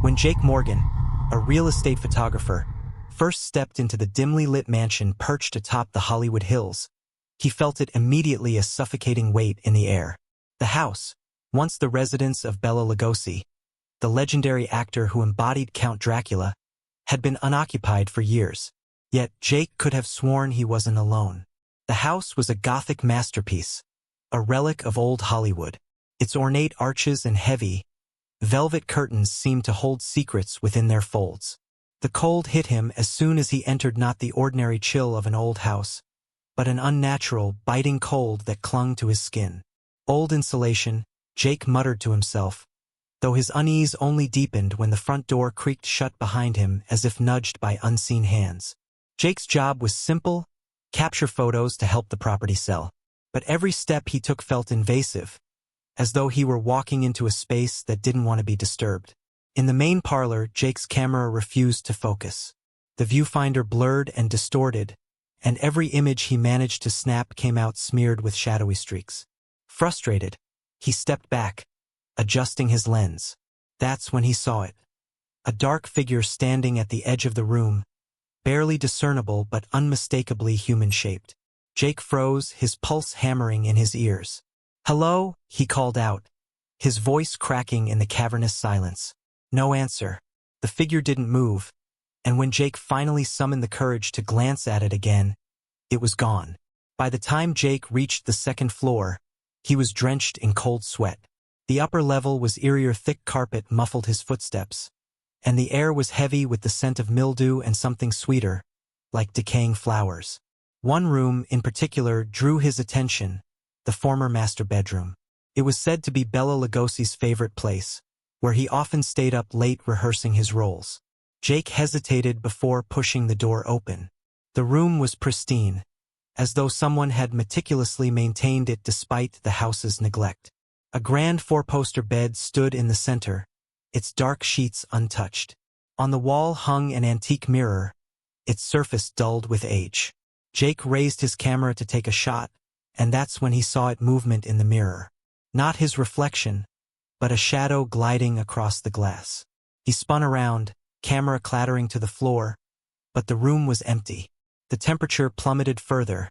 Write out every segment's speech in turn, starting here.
When Jake Morgan, a real estate photographer, first stepped into the dimly lit mansion perched atop the Hollywood Hills, he felt it immediately a suffocating weight in the air. The house, once the residence of Bela Lugosi, the legendary actor who embodied Count Dracula, had been unoccupied for years. Yet Jake could have sworn he wasn't alone. The house was a Gothic masterpiece, a relic of old Hollywood. Its ornate arches and heavy, velvet curtains seemed to hold secrets within their folds. The cold hit him as soon as he entered, not the ordinary chill of an old house, but an unnatural, biting cold that clung to his skin. Old insulation, Jake muttered to himself, though his unease only deepened when the front door creaked shut behind him as if nudged by unseen hands. Jake's job was simple: capture photos to help the property sell. But every step he took felt invasive, as though he were walking into a space that didn't want to be disturbed. In the main parlor, Jake's camera refused to focus. The viewfinder blurred and distorted, and every image he managed to snap came out smeared with shadowy streaks. Frustrated, he stepped back, adjusting his lens. That's when he saw it. A dark figure standing at the edge of the room, barely discernible but unmistakably human-shaped. Jake froze, his pulse hammering in his ears. "Hello?" he called out, his voice cracking in the cavernous silence. No answer. The figure didn't move, and when Jake finally summoned the courage to glance at it again, it was gone. By the time Jake reached the second floor, he was drenched in cold sweat. The upper level was eerie, thick carpet muffled his footsteps, and the air was heavy with the scent of mildew and something sweeter, like decaying flowers. One room in particular drew his attention, the former master bedroom. It was said to be Bela Lugosi's favorite place, where he often stayed up late rehearsing his roles. Jake hesitated before pushing the door open. The room was pristine, as though someone had meticulously maintained it despite the house's neglect. A grand four-poster bed stood in the center, its dark sheets untouched. On the wall hung an antique mirror, its surface dulled with age. Jake raised his camera to take a shot, and that's when he saw it movement in the mirror. Not his reflection, but a shadow gliding across the glass. He spun around, camera clattering to the floor, but the room was empty. The temperature plummeted further,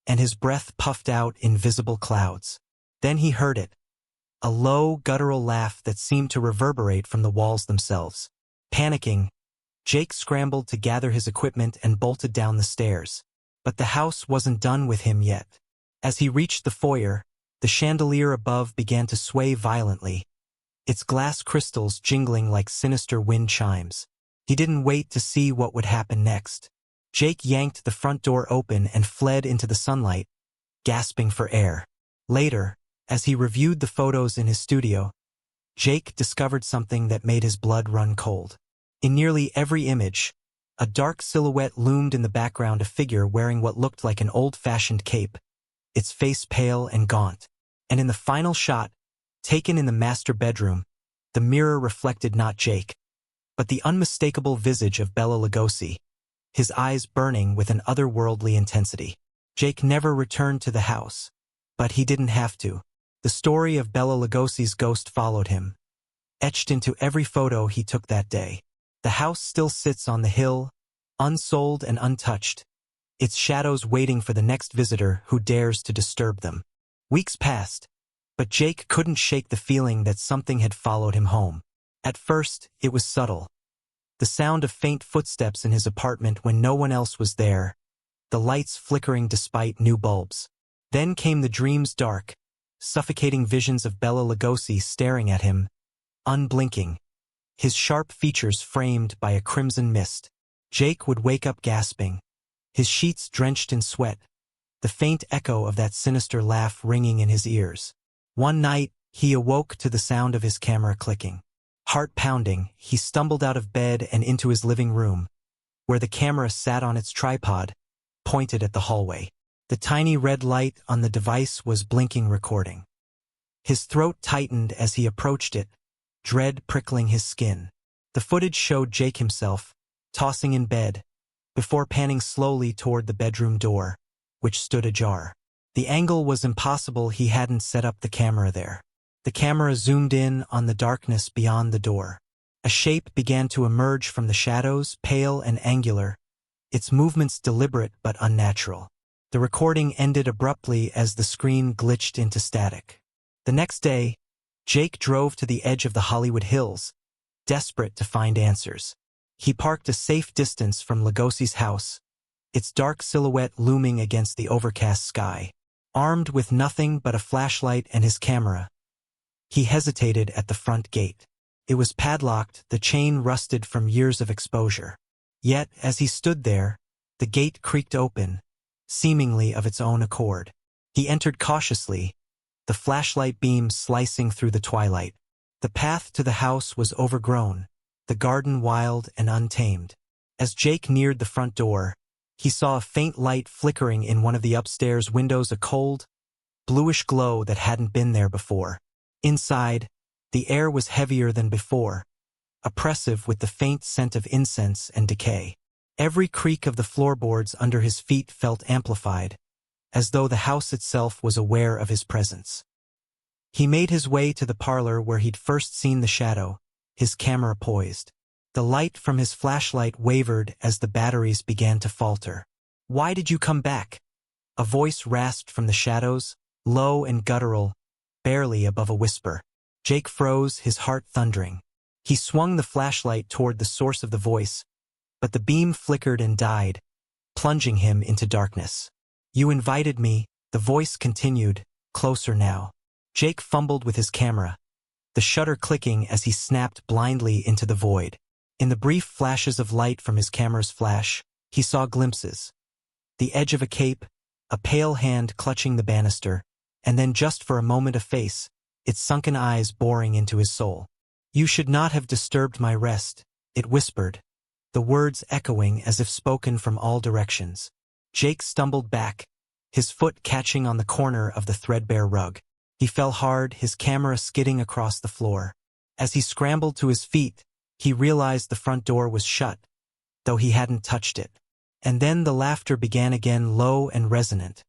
and his breath puffed out in visible clouds. Then he heard it, a low, guttural laugh that seemed to reverberate from the walls themselves. Panicking, Jake scrambled to gather his equipment and bolted down the stairs. But the house wasn't done with him yet. As he reached the foyer, the chandelier above began to sway violently, its glass crystals jingling like sinister wind chimes. He didn't wait to see what would happen next. Jake yanked the front door open and fled into the sunlight, gasping for air. Later, as he reviewed the photos in his studio, Jake discovered something that made his blood run cold. In nearly every image, a dark silhouette loomed in the background, a figure wearing what looked like an old-fashioned cape, its face pale and gaunt. And in the final shot, taken in the master bedroom, the mirror reflected not Jake, but the unmistakable visage of Bela Lugosi, his eyes burning with an otherworldly intensity. Jake never returned to the house, but he didn't have to. The story of Bela Lugosi's ghost followed him, etched into every photo he took that day. The house still sits on the hill, unsold and untouched, its shadows waiting for the next visitor who dares to disturb them. Weeks passed, but Jake couldn't shake the feeling that something had followed him home. At first, it was subtle. The sound of faint footsteps in his apartment when no one else was there, the lights flickering despite new bulbs. Then came the dream's dark, suffocating visions of Bela Lugosi staring at him, unblinking, his sharp features framed by a crimson mist. Jake would wake up gasping, his sheets drenched in sweat, the faint echo of that sinister laugh ringing in his ears. One night, he awoke to the sound of his camera clicking. Heart pounding, he stumbled out of bed and into his living room, where the camera sat on its tripod, pointed at the hallway. The tiny red light on the device was blinking, recording. His throat tightened as he approached it, dread prickling his skin. The footage showed Jake himself, tossing in bed, before panning slowly toward the bedroom door, which stood ajar. The angle was impossible, he hadn't set up the camera there. The camera zoomed in on the darkness beyond the door. A shape began to emerge from the shadows, pale and angular, its movements deliberate but unnatural. The recording ended abruptly as the screen glitched into static. The next day, Jake drove to the edge of the Hollywood Hills, desperate to find answers. He parked a safe distance from Lugosi's house, its dark silhouette looming against the overcast sky. Armed with nothing but a flashlight and his camera, he hesitated at the front gate. It was padlocked, the chain rusted from years of exposure. Yet, as he stood there, the gate creaked open, seemingly of its own accord. He entered cautiously, the flashlight beam slicing through the twilight. The path to the house was overgrown, the garden wild and untamed. As Jake neared the front door, he saw a faint light flickering in one of the upstairs windows, a cold, bluish glow that hadn't been there before. Inside, the air was heavier than before, oppressive with the faint scent of incense and decay. Every creak of the floorboards under his feet felt amplified, as though the house itself was aware of his presence. He made his way to the parlor where he'd first seen the shadow, his camera poised. The light from his flashlight wavered as the batteries began to falter. "Why did you come back?" A voice rasped from the shadows, low and guttural, barely above a whisper. Jake froze, his heart thundering. He swung the flashlight toward the source of the voice, but the beam flickered and died, plunging him into darkness. "You invited me," the voice continued, closer now. Jake fumbled with his camera, the shutter clicking as he snapped blindly into the void. In the brief flashes of light from his camera's flash, he saw glimpses. The edge of a cape, a pale hand clutching the banister, and then just for a moment a face, its sunken eyes boring into his soul. "You should not have disturbed my rest," it whispered, the words echoing as if spoken from all directions. Jake stumbled back, his foot catching on the corner of the threadbare rug. He fell hard, his camera skidding across the floor. As he scrambled to his feet, he realized the front door was shut, though he hadn't touched it. And then the laughter began again, low and resonant,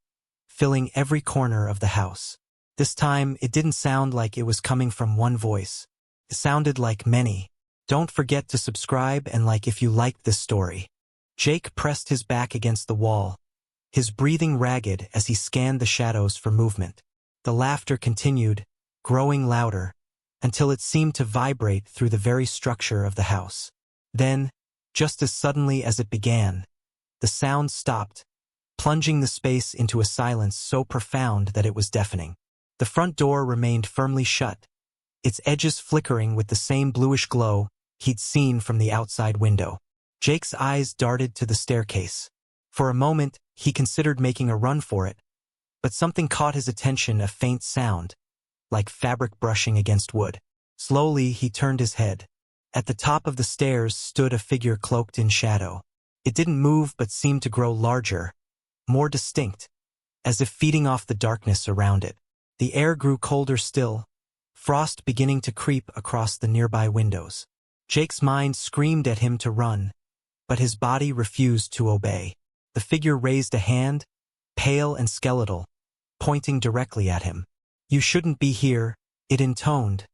filling every corner of the house. This time, it didn't sound like it was coming from one voice. It sounded like many. Don't forget to subscribe and like if you liked this story. Jake pressed his back against the wall, his breathing ragged as he scanned the shadows for movement. The laughter continued, growing louder, until it seemed to vibrate through the very structure of the house. Then, just as suddenly as it began, the sound stopped, plunging the space into a silence so profound that it was deafening. The front door remained firmly shut, its edges flickering with the same bluish glow he'd seen from the outside window. Jake's eyes darted to the staircase. For a moment, he considered making a run for it, but something caught his attention, a faint sound, like fabric brushing against wood. Slowly, he turned his head. At the top of the stairs stood a figure cloaked in shadow. It didn't move but seemed to grow larger, more distinct, as if feeding off the darkness around it. The air grew colder still, frost beginning to creep across the nearby windows. Jake's mind screamed at him to run, but his body refused to obey. The figure raised a hand, pale and skeletal, pointing directly at him. "You shouldn't be here," it intoned,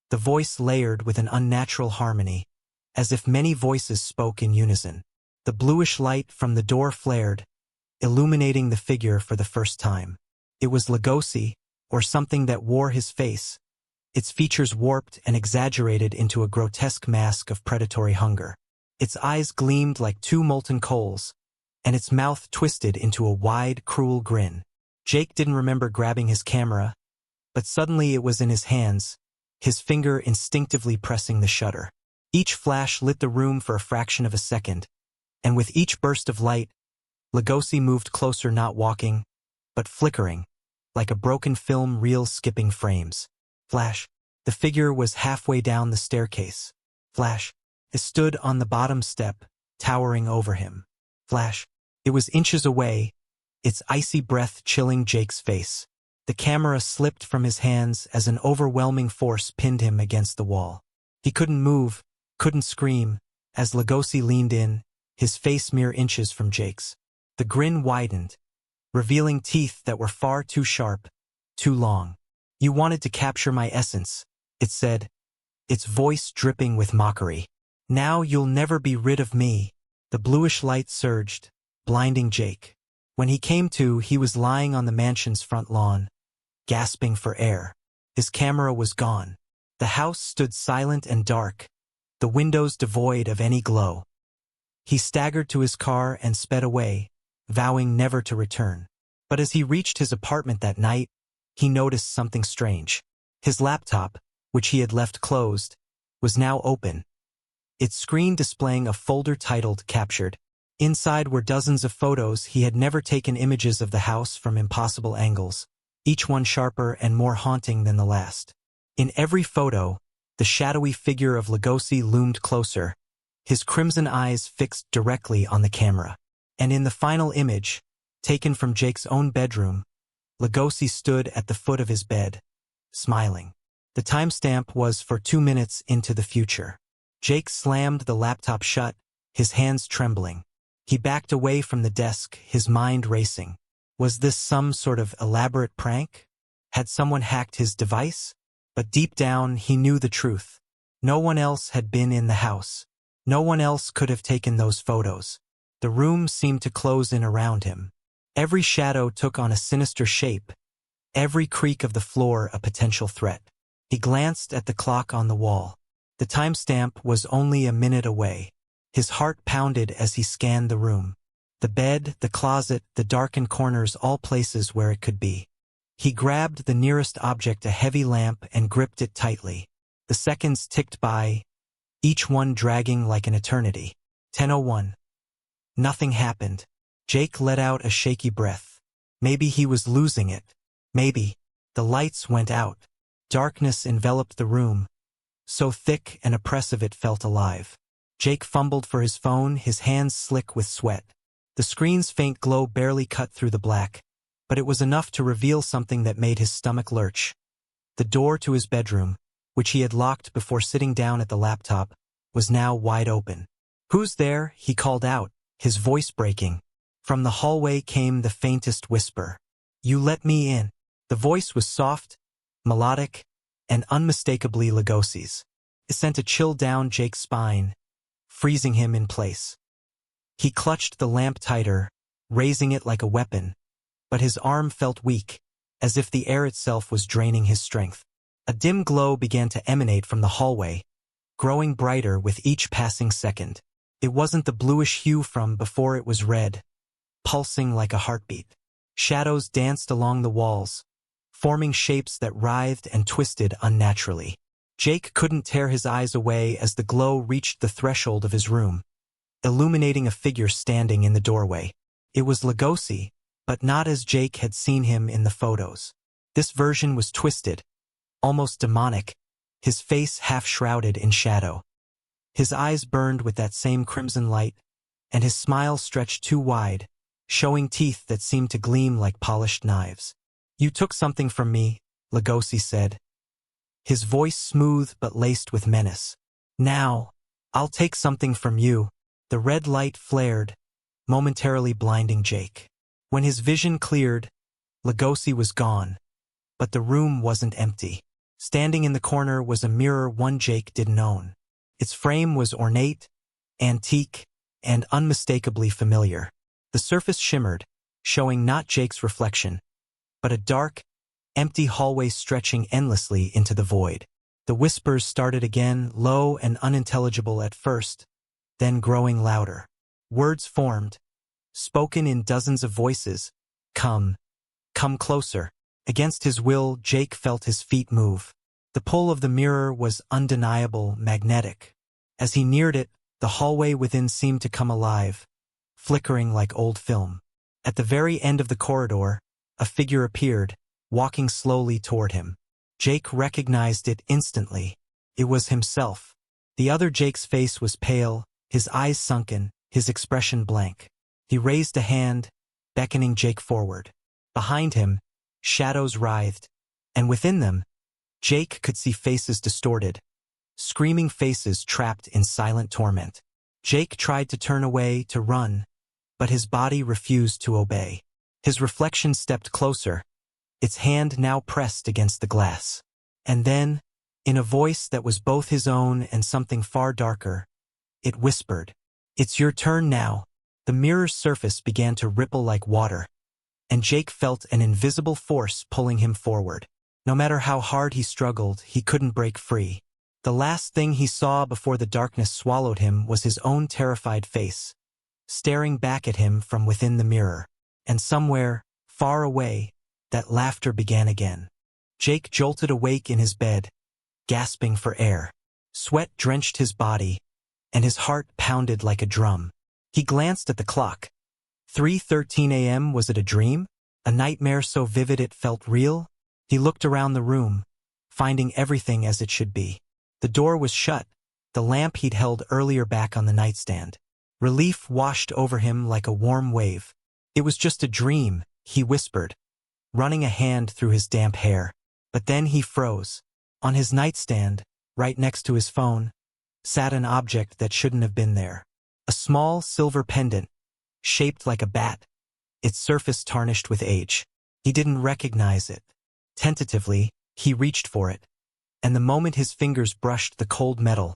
the voice layered with an unnatural harmony, as if many voices spoke in unison. The bluish light from the door flared, illuminating the figure for the first time. It was Lugosi, or something that wore his face, its features warped and exaggerated into a grotesque mask of predatory hunger. Its eyes gleamed like two molten coals, and its mouth twisted into a wide, cruel grin. Jake didn't remember grabbing his camera, but suddenly it was in his hands, his finger instinctively pressing the shutter. Each flash lit the room for a fraction of a second, and with each burst of light, Lugosi moved closer, not walking, but flickering, like a broken film reel skipping frames. Flash. The figure was halfway down the staircase. Flash. It stood on the bottom step, towering over him. Flash. It was inches away, its icy breath chilling Jake's face. The camera slipped from his hands as an overwhelming force pinned him against the wall. He couldn't move, couldn't scream, as Lugosi leaned in, his face mere inches from Jake's. The grin widened, revealing teeth that were far too sharp, too long. "You wanted to capture my essence," it said, its voice dripping with mockery. "Now you'll never be rid of me." The bluish light surged, blinding Jake. When he came to, he was lying on the mansion's front lawn, gasping for air. His camera was gone. The house stood silent and dark, the windows devoid of any glow. He staggered to his car and sped away, vowing never to return. But as he reached his apartment that night, he noticed something strange. His laptop, which he had left closed, was now open, its screen displaying a folder titled Captured. Inside were dozens of photos. He had never taken images of the house from impossible angles, each one sharper and more haunting than the last. In every photo, the shadowy figure of Lugosi loomed closer, his crimson eyes fixed directly on the camera. And in the final image, taken from Jake's own bedroom, Lugosi stood at the foot of his bed, smiling. The timestamp was for 2 minutes into the future. Jake slammed the laptop shut, his hands trembling. He backed away from the desk, his mind racing. Was this some sort of elaborate prank? Had someone hacked his device? But deep down, he knew the truth. No one else had been in the house. No one else could have taken those photos. The room seemed to close in around him. Every shadow took on a sinister shape, every creak of the floor a potential threat. He glanced at the clock on the wall. The timestamp was only a minute away. His heart pounded as he scanned the room. The bed, the closet, the darkened corners, all places where it could be. He grabbed the nearest object, a heavy lamp, and gripped it tightly. The seconds ticked by, each one dragging like an eternity. 10:01. Nothing happened. Jake let out a shaky breath. Maybe he was losing it. Maybe. The lights went out. Darkness enveloped the room, so thick and oppressive it felt alive. Jake fumbled for his phone, his hands slick with sweat. The screen's faint glow barely cut through the black, but it was enough to reveal something that made his stomach lurch. The door to his bedroom, which he had locked before sitting down at the laptop, was now wide open. "Who's there?" he called out, his voice breaking. From the hallway came the faintest whisper. "You let me in." The voice was soft, melodic, and unmistakably Lugosi's. It sent a chill down Jake's spine, freezing him in place. He clutched the lamp tighter, raising it like a weapon, but his arm felt weak, as if the air itself was draining his strength. A dim glow began to emanate from the hallway, growing brighter with each passing second. It wasn't the bluish hue from before, it was red, pulsing like a heartbeat. Shadows danced along the walls, forming shapes that writhed and twisted unnaturally. Jake couldn't tear his eyes away as the glow reached the threshold of his room, illuminating a figure standing in the doorway. It was Lugosi, but not as Jake had seen him in the photos. This version was twisted, almost demonic, his face half shrouded in shadow. His eyes burned with that same crimson light, and his smile stretched too wide, showing teeth that seemed to gleam like polished knives. "You took something from me," Lugosi said, his voice smooth but laced with menace. "Now, I'll take something from you." The red light flared, momentarily blinding Jake. When his vision cleared, Lugosi was gone, but the room wasn't empty. Standing in the corner was a mirror one Jake didn't own. Its frame was ornate, antique, and unmistakably familiar. The surface shimmered, showing not Jake's reflection, but a dark, empty hallway stretching endlessly into the void. The whispers started again, low and unintelligible at first, then growing louder. Words formed, spoken in dozens of voices. Come closer." Against his will, Jake felt his feet move. The pull of the mirror was undeniable, magnetic. As he neared it, the hallway within seemed to come alive, flickering like old film. At the very end of the corridor, a figure appeared, walking slowly toward him. Jake recognized it instantly. It was himself. The other Jake's face was pale, his eyes sunken, his expression blank. He raised a hand, beckoning Jake forward. Behind him, shadows writhed, and within them, Jake could see faces distorted, screaming faces trapped in silent torment. Jake tried to turn away, to run, but his body refused to obey. His reflection stepped closer, its hand now pressed against the glass. And then, In a voice that was both his own and something far darker, it whispered, "It's your turn now." The mirror's surface began to ripple like water, and Jake felt an invisible force pulling him forward. No matter how hard he struggled, he couldn't break free. The last thing he saw before the darkness swallowed him was his own terrified face, staring back at him from within the mirror. And somewhere, far away, that laughter began again. Jake jolted awake in his bed, gasping for air. Sweat drenched his body, and his heart pounded like a drum. He glanced at the clock. 3:13 a.m. Was it a dream? A nightmare so vivid it felt real? He looked around the room, finding everything as it should be. The door was shut, the lamp he'd held earlier back on the nightstand. Relief washed over him like a warm wave. It was just a dream, he whispered, running a hand through his damp hair. But then he froze. On his nightstand, right next to his phone, sat an object that shouldn't have been there. A small silver pendant, shaped like a bat, its surface tarnished with age. He didn't recognize it. Tentatively, he reached for it, and the moment his fingers brushed the cold metal,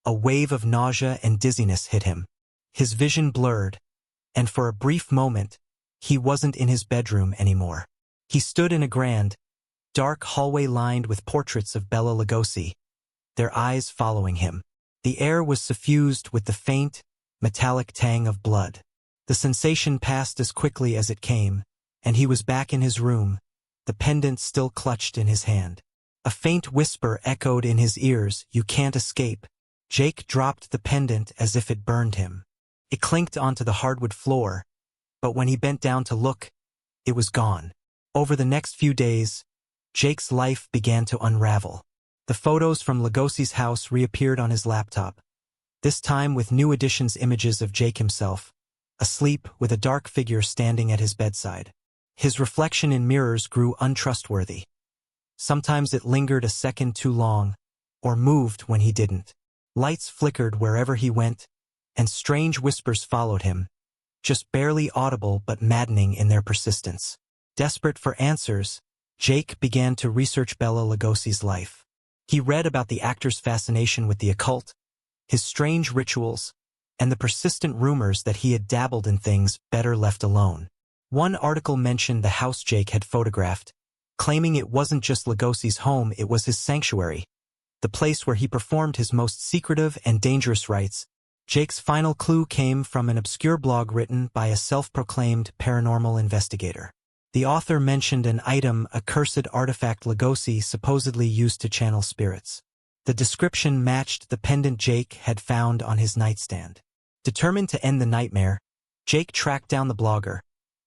a wave of nausea and dizziness hit him. His vision blurred, and for a brief moment, he wasn't in his bedroom anymore. He stood in a grand, dark hallway lined with portraits of Bela Lugosi, their eyes following him. The air was suffused with the faint, metallic tang of blood. The sensation passed as quickly as it came, and he was back in his room, the pendant still clutched in his hand. A faint whisper echoed in his ears, "You can't escape." Jake dropped the pendant as if it burned him. It clinked onto the hardwood floor, but when he bent down to look, it was gone. Over the next few days, Jake's life began to unravel. The photos from Lugosi's house reappeared on his laptop, this time with new editions images of Jake himself, asleep with a dark figure standing at his bedside. His reflection in mirrors grew untrustworthy. Sometimes it lingered a second too long, or moved when he didn't. Lights flickered wherever he went, and strange whispers followed him, just barely audible but maddening in their persistence. Desperate for answers, Jake began to research Bela Lugosi's life. He read about the actor's fascination with the occult, his strange rituals, and the persistent rumors that he had dabbled in things better left alone. One article mentioned the house Jake had photographed, claiming it wasn't just Lugosi's home, it was his sanctuary, the place where he performed his most secretive and dangerous rites. Jake's final clue came from an obscure blog written by a self-proclaimed paranormal investigator. The author mentioned an item, a cursed artifact Lugosi supposedly used to channel spirits. The description matched the pendant Jake had found on his nightstand. Determined to end the nightmare, Jake tracked down the blogger,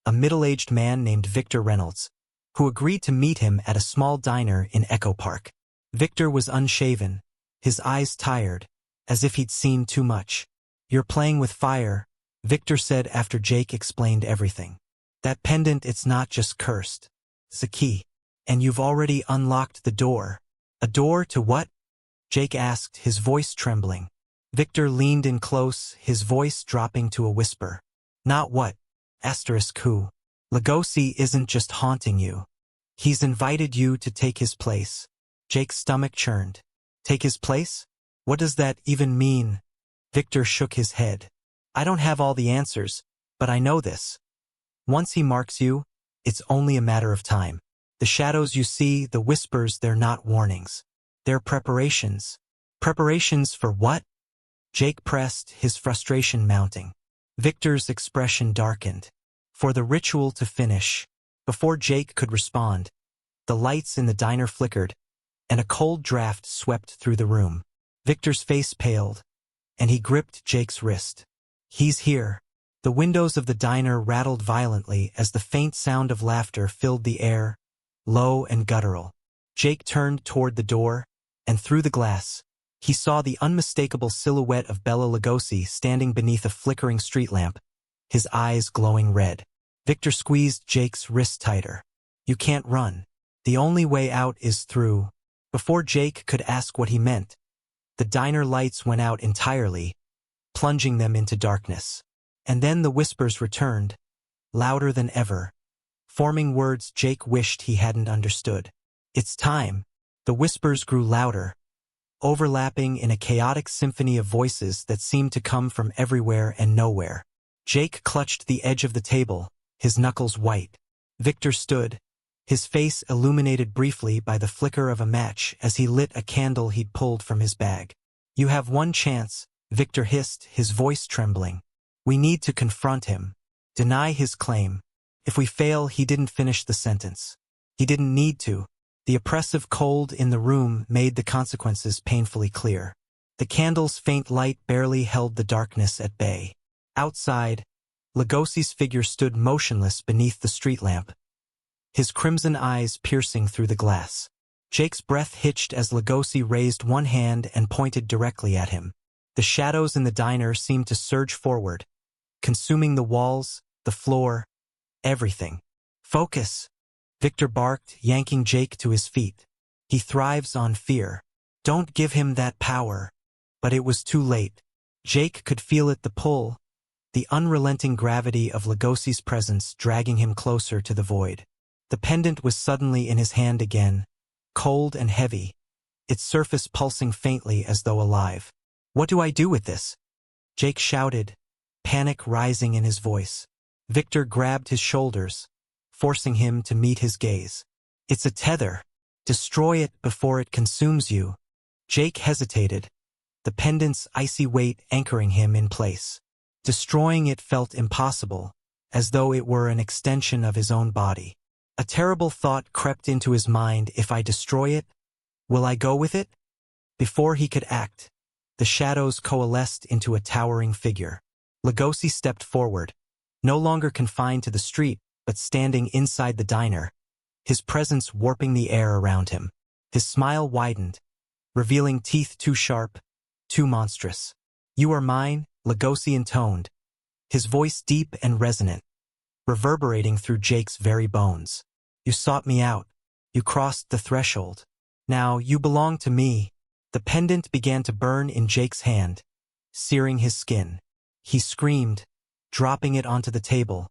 a middle-aged man named Victor Reynolds, who agreed to meet him at a small diner in Echo Park. Victor was unshaven, his eyes tired, as if he'd seen too much. "You're playing with fire," Victor said after Jake explained everything. "That pendant, it's not just cursed. It's a key. And you've already unlocked the door." "A door to what?" Jake asked, his voice trembling. Victor leaned in close, his voice dropping to a whisper. "Not what? Who? Lugosi isn't just haunting you. He's invited you to take his place." Jake's stomach churned. "Take his place? What does that even mean?" Victor shook his head. "I don't have all the answers, but I know this. Once he marks you, it's only a matter of time. The shadows you see, the whispers, they're not warnings. They're preparations." "Preparations for what?" Jake pressed, his frustration mounting. Victor's expression darkened. "For the ritual to finish." Before Jake could respond, the lights in the diner flickered, and a cold draft swept through the room. Victor's face paled, and he gripped Jake's wrist. "He's here." The windows of the diner rattled violently as the faint sound of laughter filled the air, low and guttural. Jake turned toward the door, and through the glass, he saw the unmistakable silhouette of Bela Lugosi standing beneath a flickering street lamp, his eyes glowing red. Victor squeezed Jake's wrist tighter. "You can't run. The only way out is through." Before Jake could ask what he meant, the diner lights went out entirely, plunging them into darkness. And then the whispers returned, louder than ever, forming words Jake wished he hadn't understood. "It's time." The whispers grew louder, overlapping in a chaotic symphony of voices that seemed to come from everywhere and nowhere. Jake clutched the edge of the table, his knuckles white. Victor stood, his face illuminated briefly by the flicker of a match as he lit a candle he'd pulled from his bag. "You have one chance," Victor hissed, his voice trembling. "We need to confront him. Deny his claim. If we fail," he didn't finish the sentence. He didn't need to. The oppressive cold in the room made the consequences painfully clear. The candle's faint light barely held the darkness at bay. Outside, Lugosi's figure stood motionless beneath the street lamp, his crimson eyes piercing through the glass. Jake's breath hitched as Lugosi raised one hand and pointed directly at him. The shadows in the diner seemed to surge forward, consuming the walls, the floor, everything. "Focus!" Victor barked, yanking Jake to his feet. "He thrives on fear. Don't give him that power." But it was too late. Jake could feel it, the pull, the unrelenting gravity of Lugosi's presence dragging him closer to the void. The pendant was suddenly in his hand again, cold and heavy, its surface pulsing faintly as though alive. "What do I do with this?" Jake shouted, panic rising in his voice. Victor grabbed his shoulders, forcing him to meet his gaze. "It's a tether. Destroy it before it consumes you." Jake hesitated, the pendant's icy weight anchoring him in place. Destroying it felt impossible, as though it were an extension of his own body. A terrible thought crept into his mind. If I destroy it, will I go with it? Before he could act, the shadows coalesced into a towering figure. Lugosi stepped forward, no longer confined to the street, but standing inside the diner, his presence warping the air around him. His smile widened, revealing teeth too sharp, too monstrous. "You are mine," Lugosi intoned, his voice deep and resonant, reverberating through Jake's very bones. "You sought me out. You crossed the threshold. Now you belong to me." The pendant began to burn in Jake's hand, searing his skin. He screamed, dropping it onto the table,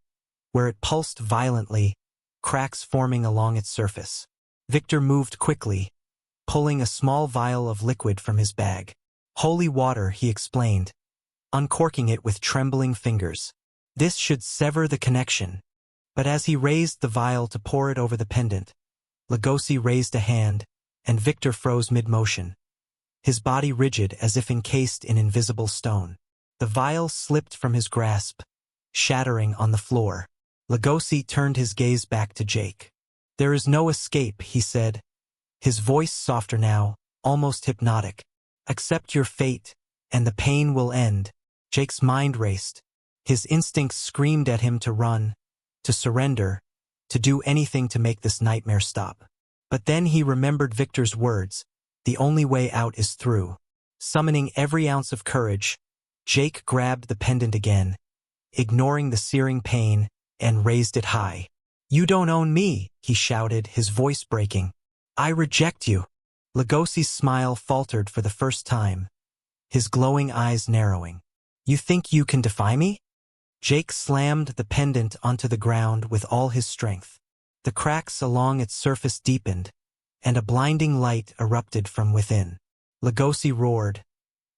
where it pulsed violently, cracks forming along its surface. Victor moved quickly, pulling a small vial of liquid from his bag. "Holy water," he explained, uncorking it with trembling fingers. "This should sever the connection." But as he raised the vial to pour it over the pendant, Lugosi raised a hand, and Victor froze mid-motion, his body rigid as if encased in invisible stone. The vial slipped from his grasp, shattering on the floor. Lugosi turned his gaze back to Jake. "There is no escape," he said, his voice softer now, almost hypnotic. "Accept your fate, and the pain will end." Jake's mind raced. His instincts screamed at him to run, to surrender, to do anything to make this nightmare stop. But then he remembered Victor's words, "The only way out is through." Summoning every ounce of courage, Jake grabbed the pendant again, ignoring the searing pain, and raised it high. "You don't own me," he shouted, his voice breaking. "I reject you." Lugosi's smile faltered for the first time, his glowing eyes narrowing. "You think you can defy me?" Jake slammed the pendant onto the ground with all his strength. The cracks along its surface deepened, and a blinding light erupted from within. Lugosi roared,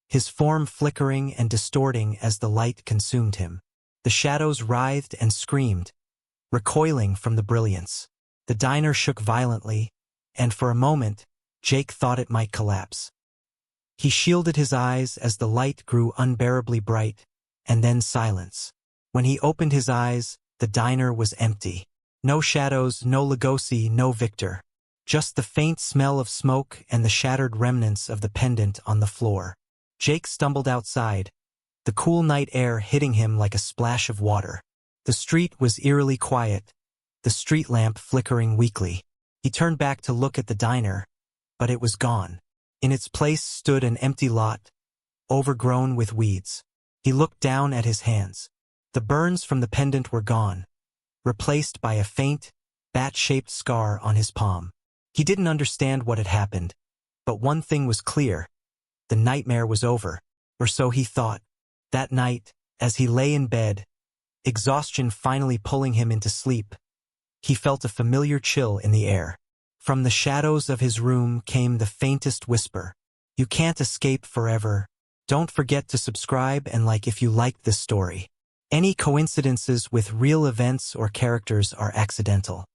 his form flickering and distorting as the light consumed him. The shadows writhed and screamed, recoiling from the brilliance. The diner shook violently, and for a moment, Jake thought it might collapse. He shielded his eyes as the light grew unbearably bright, and then silence. When he opened his eyes, the diner was empty. No shadows, no Lugosi, no Victor. Just the faint smell of smoke and the shattered remnants of the pendant on the floor. Jake stumbled outside, the cool night air hitting him like a splash of water. The street was eerily quiet, the street lamp flickering weakly. He turned back to look at the diner, but it was gone. In its place stood an empty lot, overgrown with weeds. He looked down at his hands. The burns from the pendant were gone, replaced by a faint, bat-shaped scar on his palm. He didn't understand what had happened, but one thing was clear. The nightmare was over, or so he thought. That night, as he lay in bed, exhaustion finally pulling him into sleep, he felt a familiar chill in the air. From the shadows of his room came the faintest whisper. You can't escape forever. Don't forget to subscribe and like if you liked this story. Any coincidences with real events or characters are accidental.